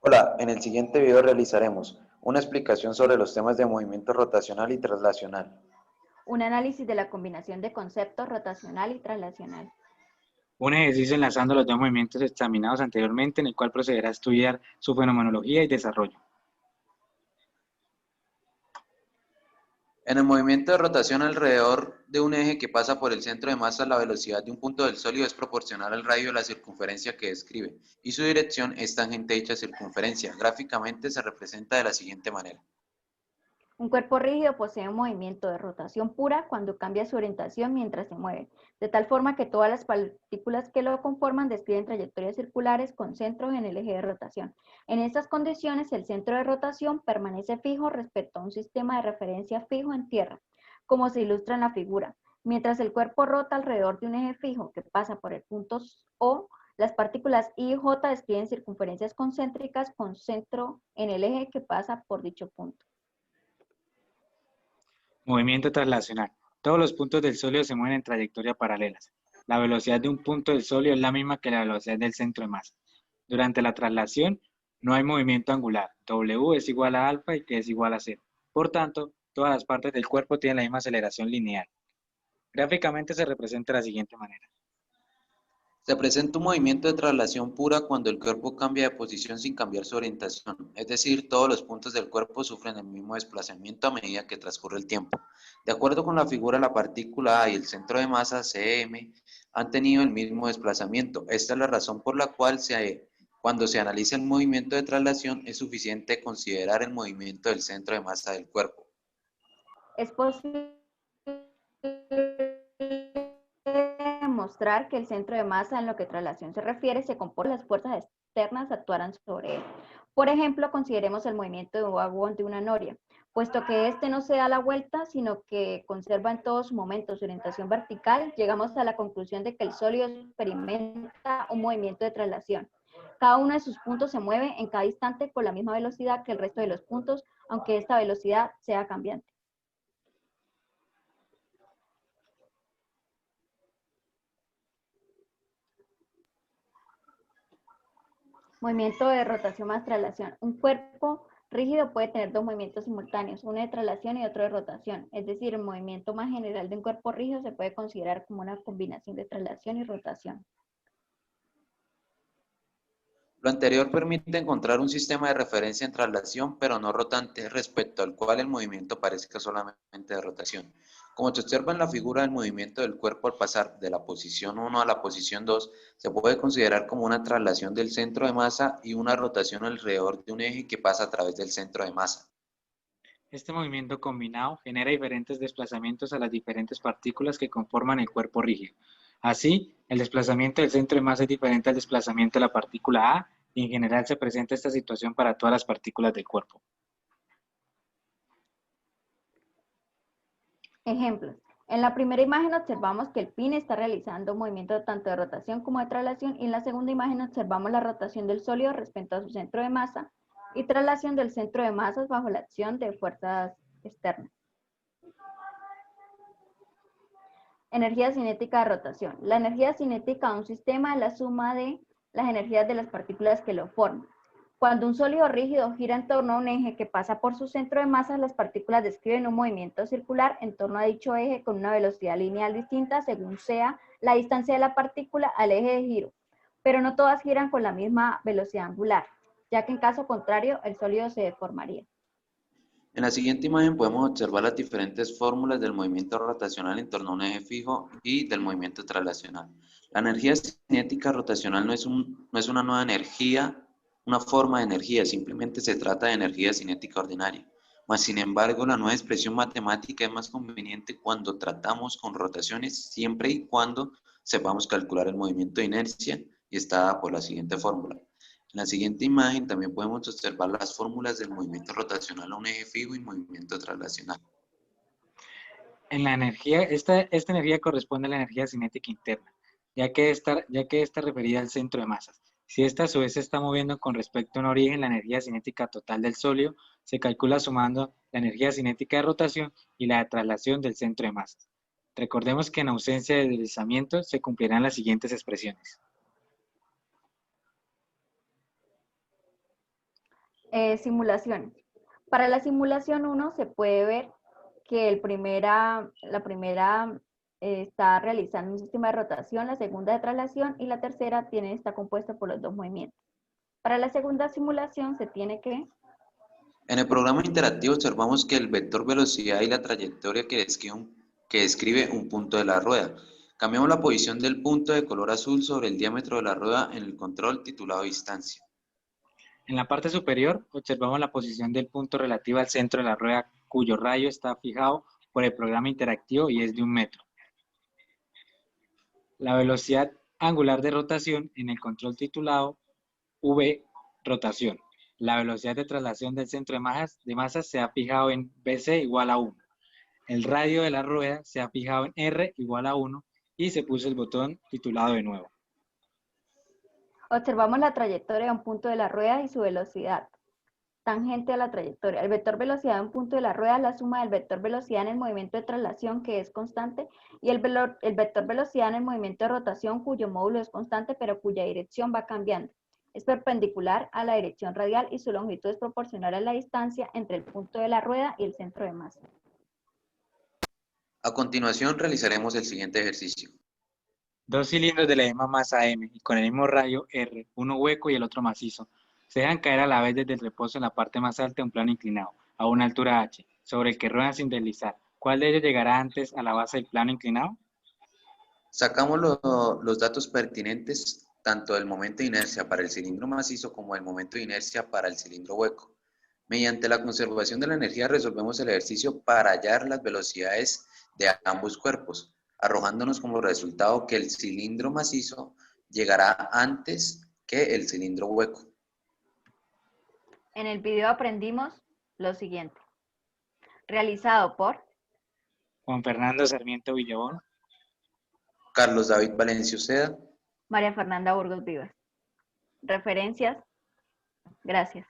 Hola, en el siguiente video realizaremos una explicación sobre los temas de movimiento rotacional y traslacional. Un análisis de la combinación de conceptos rotacional y traslacional. Un ejercicio enlazando los dos movimientos examinados anteriormente en el cual procederá a estudiar su fenomenología y desarrollo. En el movimiento de rotación alrededor de un eje que pasa por el centro de masa, la velocidad de un punto del sólido es proporcional al radio de la circunferencia que describe, y su dirección es tangente a dicha circunferencia. Gráficamente se representa de la siguiente manera. Un cuerpo rígido posee un movimiento de rotación pura cuando cambia su orientación mientras se mueve, de tal forma que todas las partículas que lo conforman describen trayectorias circulares con centros en el eje de rotación. En estas condiciones, el centro de rotación permanece fijo respecto a un sistema de referencia fijo en tierra, como se ilustra en la figura. Mientras el cuerpo rota alrededor de un eje fijo que pasa por el punto O, las partículas I y J describen circunferencias concéntricas con centro en el eje que pasa por dicho punto. Movimiento traslacional. Todos los puntos del sólido se mueven en trayectoria paralelas. La velocidad de un punto del sólido es la misma que la velocidad del centro de masa. Durante la traslación no hay movimiento angular. W es igual a alfa y T es igual a cero. Por tanto, todas las partes del cuerpo tienen la misma aceleración lineal. Gráficamente se representa de la siguiente manera. Se presenta un movimiento de traslación pura cuando el cuerpo cambia de posición sin cambiar su orientación, es decir, todos los puntos del cuerpo sufren el mismo desplazamiento a medida que transcurre el tiempo. De acuerdo con la figura, la partícula A y el centro de masa, cm, han tenido el mismo desplazamiento. Esta es la razón por la cual cuando se analiza el movimiento de traslación es suficiente considerar el movimiento del centro de masa del cuerpo. Es posible demostrar que el centro de masa en lo que traslación se refiere se comporta las fuerzas externas actuarán sobre él. Por ejemplo, consideremos el movimiento de un vagón de una noria. Puesto que este no se da la vuelta, sino que conserva en todos momentos su orientación vertical, llegamos a la conclusión de que el sólido experimenta un movimiento de traslación. Cada uno de sus puntos se mueve en cada instante con la misma velocidad que el resto de los puntos, aunque esta velocidad sea cambiante. Movimiento de rotación más traslación. Un cuerpo rígido puede tener dos movimientos simultáneos, uno de traslación y otro de rotación. Es decir, el movimiento más general de un cuerpo rígido se puede considerar como una combinación de traslación y rotación. Lo anterior permite encontrar un sistema de referencia en traslación, pero no rotante, respecto al cual el movimiento parezca solamente de rotación. Como se observa en la figura, el movimiento del cuerpo al pasar de la posición 1 a la posición 2 se puede considerar como una traslación del centro de masa y una rotación alrededor de un eje que pasa a través del centro de masa. Este movimiento combinado genera diferentes desplazamientos a las diferentes partículas que conforman el cuerpo rígido. Así, el desplazamiento del centro de masa es diferente al desplazamiento de la partícula A y en general se presenta esta situación para todas las partículas del cuerpo. Ejemplos. En la primera imagen observamos que el pin está realizando un movimiento tanto de rotación como de traslación y en la segunda imagen observamos la rotación del sólido respecto a su centro de masa y traslación del centro de masas bajo la acción de fuerzas externas. Energía cinética de rotación. La energía cinética de un sistema es la suma de las energías de las partículas que lo forman. Cuando un sólido rígido gira en torno a un eje que pasa por su centro de masa, las partículas describen un movimiento circular en torno a dicho eje con una velocidad lineal distinta según sea la distancia de la partícula al eje de giro, pero no todas giran con la misma velocidad angular, ya que en caso contrario el sólido se deformaría. En la siguiente imagen podemos observar las diferentes fórmulas del movimiento rotacional en torno a un eje fijo y del movimiento traslacional. La energía cinética rotacional no es una nueva energía, una forma de energía, simplemente se trata de energía cinética ordinaria. Mas, sin embargo, la nueva expresión matemática es más conveniente cuando tratamos con rotaciones, siempre y cuando sepamos calcular el movimiento de inercia y está dada por la siguiente fórmula. En la siguiente imagen también podemos observar las fórmulas del movimiento rotacional a un eje fijo y movimiento traslacional. En la energía, esta energía corresponde a la energía cinética interna, ya que está referida al centro de masas. Si esta a su vez se está moviendo con respecto a un origen, la energía cinética total del sólido se calcula sumando la energía cinética de rotación y la de traslación del centro de masas. Recordemos que en ausencia de deslizamiento se cumplirán las siguientes expresiones. Simulaciones. Para la simulación 1 se puede ver que la primera está realizando un sistema de rotación, la segunda de traslación y la tercera está compuesta por los dos movimientos. Para la segunda simulación se tiene que... En el programa interactivo observamos que el vector velocidad y la trayectoria que describe un punto de la rueda. Cambiamos la posición del punto de color azul sobre el diámetro de la rueda en el control titulado distancia. En la parte superior observamos la posición del punto relativa al centro de la rueda cuyo rayo está fijado por el programa interactivo y es de 1 metro. La velocidad angular de rotación en el control titulado V rotación. La velocidad de traslación del centro de masas se ha fijado en BC igual a 1. El radio de la rueda se ha fijado en R igual a 1 y se puso el botón titulado de nuevo. Observamos la trayectoria de un punto de la rueda y su velocidad tangente a la trayectoria. El vector velocidad de un punto de la rueda es la suma del vector velocidad en el movimiento de traslación, que es constante, y el vector velocidad en el movimiento de rotación, cuyo módulo es constante, pero cuya dirección va cambiando. Es perpendicular a la dirección radial y su longitud es proporcional a la distancia entre el punto de la rueda y el centro de masa. A continuación realizaremos el siguiente ejercicio. 2 cilindros de la misma masa M y con el mismo radio R, uno hueco y el otro macizo, se dejan caer a la vez desde el reposo en la parte más alta de un plano inclinado, a una altura h, sobre el que ruedan sin deslizar. ¿Cuál de ellos llegará antes a la base del plano inclinado? Sacamos los datos pertinentes tanto del momento de inercia para el cilindro macizo como del momento de inercia para el cilindro hueco. Mediante la conservación de la energía resolvemos el ejercicio para hallar las velocidades de ambos cuerpos, arrojándonos como resultado que el cilindro macizo llegará antes que el cilindro hueco. En el video aprendimos lo siguiente. Realizado por Juan Fernando Sarmiento Villabón, Carlos David Valencia Uceda, María Fernanda Burgos Vivas. Referencias. Gracias.